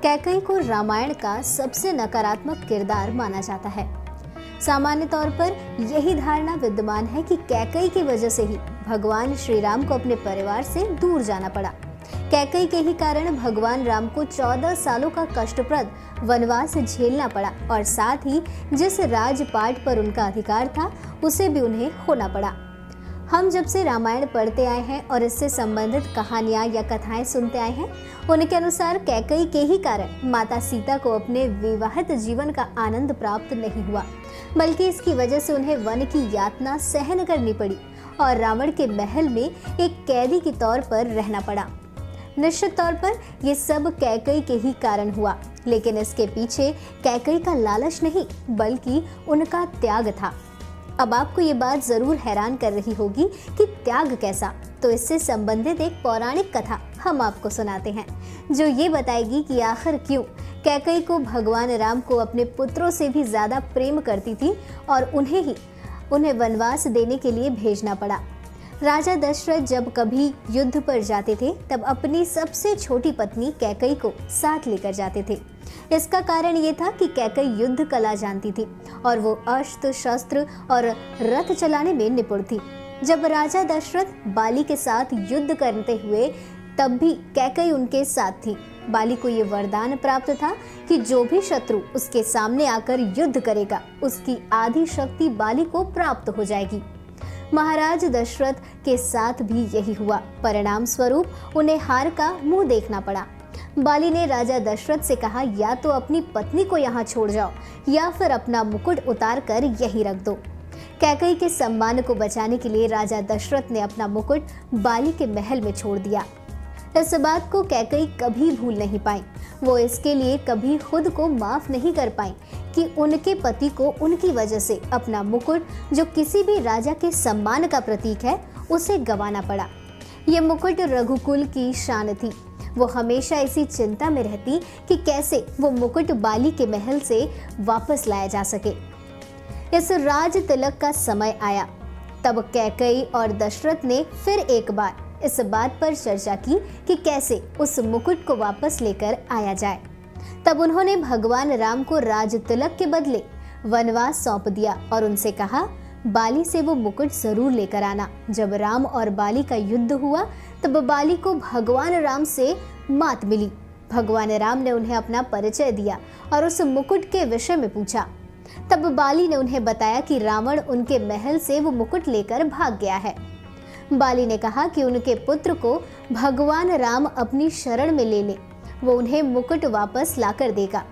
कैकई को रामायण का सबसे नकारात्मक किरदार माना जाता है। सामान्य तौर पर यही धारणा विद्यमान है कि कैकई की वजह से ही भगवान श्री राम को अपने परिवार से दूर जाना पड़ा। कैकई के ही कारण भगवान राम को 14 सालों का कष्टप्रद वनवास झेलना पड़ा और साथ ही जिस राजपाट पर उनका अधिकार था उसे भी उन्हें खोना पड़ा। हम जब से रामायण पढ़ते आए हैं और इससे संबंधित कहानियां या कथाएं सुनते आए हैं, उनके अनुसार कैकई के ही कारण माता सीता को अपने विवाहित जीवन का आनंद प्राप्त नहीं हुआ, बल्कि इसकी वजह से उन्हें वन की यातना सहन करनी पड़ी और रावण के महल में एक कैदी के तौर पर रहना पड़ा। निश्चित तौर पर यह सब कैकई के ही कारण हुआ, लेकिन इसके पीछे कैकई का लालच नहीं बल्कि उनका त्याग था। अब आपको ये बात जरूर हैरान कर रही होगी कि त्याग कैसा, तो इससे संबंधित एक पौराणिक कथा हम आपको सुनाते हैं जो ये बताएगी कि आखिर क्यों कैकई को भगवान राम को अपने पुत्रों से भी ज्यादा प्रेम करती थी और उन्हें वनवास देने के लिए भेजना पड़ा। राजा दशरथ जब कभी युद्ध पर जाते थे तब अपनी सबसे छोटी पत्नी कैकई को साथ लेकर जाते थे। इसका कारण ये था कि कैकई युद्ध कला जानती थी और वो अस्त्र शस्त्र और रथ चलाने में निपुण थी। जब राजा दशरथ बाली के साथ युद्ध करते हुए तब भी कैकई उनके साथ थी। बाली को ये वरदान प्राप्त था कि जो भी शत्रु उसके सामने आकर युद्ध करेगा उसकी आधी शक्ति बाली को प्राप्त हो जाएगी। महाराज दशरथ के साथ भी यही हुआ। परिणाम स्वरूप उन्हें हार का मुंह देखना पड़ा। बाली ने राजा दशरथ से कहा, या तो अपनी पत्नी को यहाँ छोड़ जाओ या फिर अपना मुकुट उतार कर यहीं रख दो। कैकई के सम्मान को बचाने के लिए राजा दशरथ ने अपना मुकुट बाली के महल में छोड़ दिया। इस बात को कैकई कभी भूल नहीं पाई। वो इसके लिए कभी खुद को माफ नहीं कर पाई कि उनके पति को उनकी वजह से अपना मुकुट, जो किसी भी राजा के सम्मान का प्रतीक है, उसे गंवाना पड़ा। ये मुकुट रघुकुल की शान थी। वो हमेशा इसी चिंता में रहती कि कैसे वो मुकुट बाली के महल से वापस लाया जा सके। इस राज तिलक का समय आया तब कैकई और दशरथ ने फिर एक बार इस बात पर चर्चा की कि कैसे उस मुकुट को वापस लेकर आया जाए। तब उन्होंने भगवान राम को राज तिलक के बदले वनवास सौंप दिया और उनसे कहा, बाली से वो मुकुट जरूर लेकर आना। जब राम और बाली का युद्ध हुआ तब बाली को भगवान राम से मात मिली। भगवान राम ने उन्हें अपना परिचय दिया और उस मुकुट के विषय में पूछा। तब बाली ने उन्हें बताया कि रावण उनके महल से वो मुकुट लेकर भाग गया है। बाली ने कहा कि उनके पुत्र को भगवान राम अपनी शरण में ले ले, वो उन्हें मुकुट वापस लाकर देगा।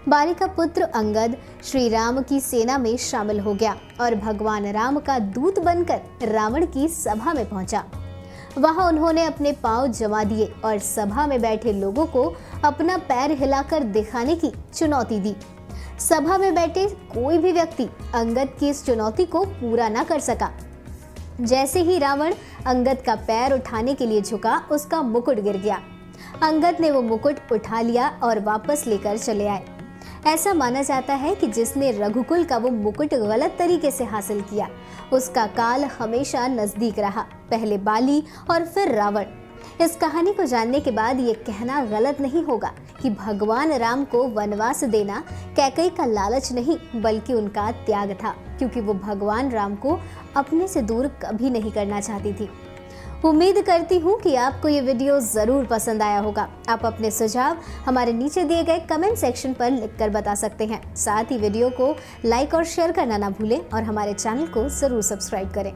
बाली का पुत्र अंगद श्री राम की सेना में शामिल हो गया और भगवान राम का दूत बनकर रावण की सभा में पहुंचा। वहां उन्होंने अपने पांव जमा दिए और सभा में बैठे लोगों को अपना पैर हिलाकर दिखाने की चुनौती दी। सभा में बैठे कोई भी व्यक्ति अंगद की इस चुनौती को पूरा न कर सका। जैसे ही रावण अंगद का पैर उठाने के लिए झुका, उसका मुकुट गिर गया। अंगद ने वो मुकुट उठा लिया और वापस लेकर चले आए। ऐसा माना जाता है कि जिसने रघुकुल का वो मुकुट गलत तरीके से हासिल किया, उसका काल हमेशा नजदीक रहा, पहले बाली और फिर रावण। इस कहानी को जानने के बाद ये कहना गलत नहीं होगा कि भगवान राम को वनवास देना कैकई का लालच नहीं बल्कि उनका त्याग था, क्योंकि वो भगवान राम को अपने से दूर कभी नहीं करना चाहती थी। उम्मीद करती हूँ कि आपको ये वीडियो ज़रूर पसंद आया होगा। आप अपने सुझाव हमारे नीचे दिए गए कमेंट सेक्शन पर लिखकर बता सकते हैं। साथ ही वीडियो को लाइक और शेयर करना ना भूलें और हमारे चैनल को ज़रूर सब्सक्राइब करें।